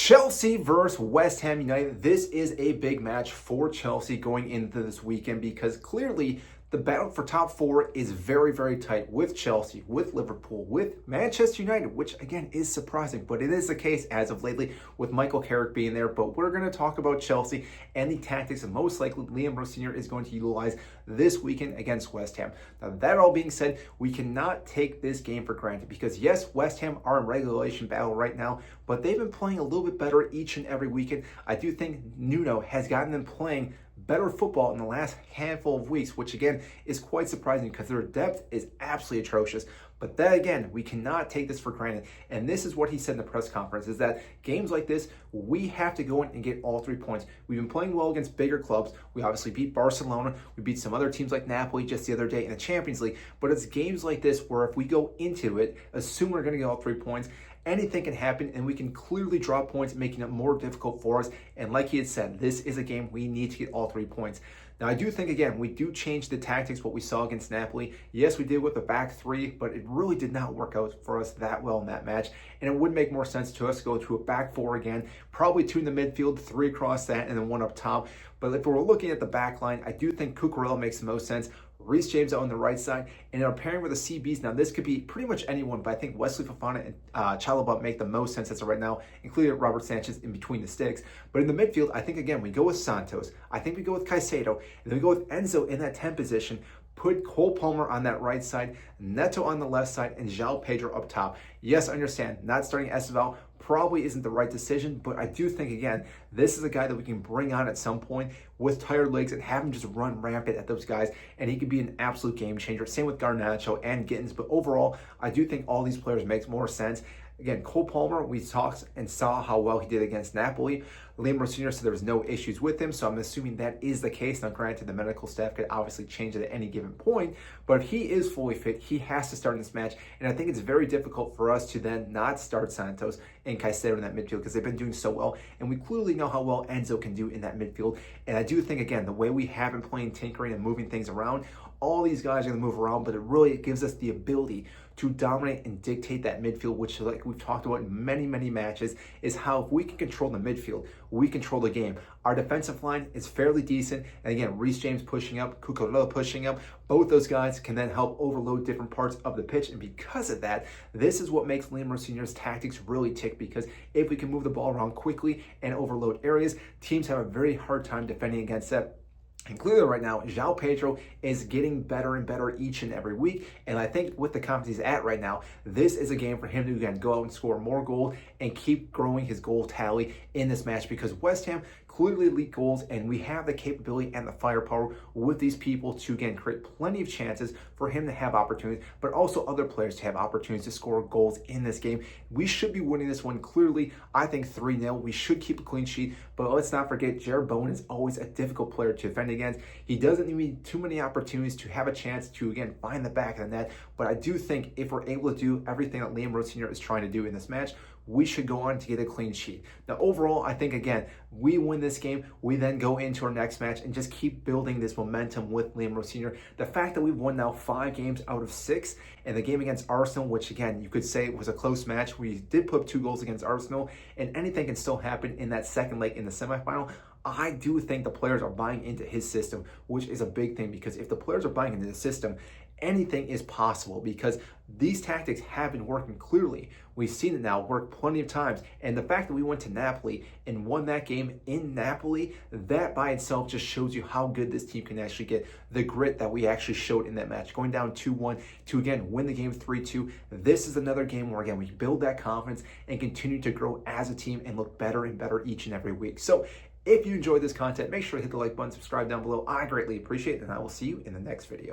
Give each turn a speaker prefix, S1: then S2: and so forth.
S1: Chelsea versus West Ham United. This is a big match for Chelsea going into this weekend because clearly the battle for top four is very, very tight with Chelsea, with Liverpool, with Manchester United, which again is surprising, but it is the case as of lately with Michael Carrick being there. But we're going to talk about Chelsea and the tactics that most likely Liam Rosenior is going to utilize this weekend against West Ham. Now, that all being said, we cannot take this game for granted because yes, West Ham are in regulation battle right now, but they've been playing a little bit better each and every weekend. I do think Nuno has gotten them playing better football in the last handful of weeks, which again is quite surprising because their depth is absolutely atrocious. But then again, we cannot take this for granted. And this is what he said in the press conference, is that games like this, we have to go in and get all 3 points. We've been playing well against bigger clubs. We obviously beat Barcelona. We beat some other teams like Napoli just the other day in the Champions League. But it's games like this where if we go into it, assume we're going to get all 3 points, anything can happen and we can clearly drop points, making it more difficult for us. And like he had said, this is a game we need to get all 3 points. Now, I do think, again, we do change the tactics, what we saw against Napoli. Yes, we did with the back three, but it really did not work out for us that well in that match. And it would make more sense to us to go to a back four again, probably 2 in the midfield, 3 across that, and then 1 up top. But if we're looking at the back line, I do think Cucurella makes the most sense. Reece James on the right side, and our pairing with the CBs. Now, this could be pretty much anyone, but I think Wesley Fofana and Chalobah make the most sense as of right now, including Robert Sanchez in between the sticks. But in the midfield, I think, again, we go with Santos. I think we go with Caicedo, and then we go with Enzo in that 10 position. Put Cole Palmer on that right side, Neto on the left side, and João Pedro up top. Yes, I understand, not starting Esteval probably isn't the right decision, but I do think, again, this is a guy that we can bring on at some point with tired legs and have him just run rampant at those guys, and he could be an absolute game changer. Same with Garnacho and Gittins, but overall, I do think all these players make more sense. Again, Cole Palmer, we talked and saw how well he did against Napoli. Liam Rosenior said there was no issues with him, so I'm assuming that is the case. Now, granted, the medical staff could obviously change it at any given point, but if he is fully fit, he has to start in this match, and I think it's very difficult for us to then not start Santos and Caicedo in that midfield because they've been doing so well, and we clearly know how well Enzo can do in that midfield. And I do think, again, the way we have been playing, tinkering, and moving things around, all these guys are going to move around, but it really gives us the ability to dominate and dictate that midfield, which, like we've talked about in many, many matches, is how if we can control the midfield, we control the game. Our defensive line is fairly decent, and again, Reece James pushing up, Cucurella pushing up, both those guys can then help overload different parts of the pitch, and because of that, this is what makes Liam Rosenior's tactics really tick, because if we can move the ball around quickly and overload areas, teams have a very hard time defending against that. And clearly right now, João Pedro is getting better and better each and every week. And I think with the confidence he's at right now, this is a game for him to, again, go out and score more goals and keep growing his goal tally in this match, because West Ham clearly lead goals, and we have the capability and the firepower with these people to, again, create plenty of chances for him to have opportunities, but also other players to have opportunities to score goals in this game. We should be winning this one clearly. I think 3-0. We should keep a clean sheet, but let's not forget Jared Bowen is always a difficult player to defend against. He doesn't need too many opportunities to have a chance to, again, find the back of the net, but I do think if we're able to do everything that Liam Rosenior is trying to do in this match, we should go on to get a clean sheet. Now, overall, I think, again, we win this game. We then go into our next match and just keep building this momentum with Liam Rosenior. The fact that we've won now 5 games out of 6, and the game against Arsenal, which, again, you could say was a close match. We did put up 2 goals against Arsenal, and anything can still happen in that second leg in the semifinal. I do think the players are buying into his system, which is a big thing, because if the players are buying into the system, anything is possible, because these tactics have been working clearly. We've seen it now work plenty of times. And the fact that we went to Napoli and won that game in Napoli, that by itself just shows you how good this team can actually get. The grit that we actually showed in that match, going down 2-1 to, again, win the game 3-2. This is another game where, again, we build that confidence and continue to grow as a team and look better and better each and every week. So if you enjoyed this content, make sure to hit the like button, subscribe down below. I greatly appreciate it, and I will see you in the next video.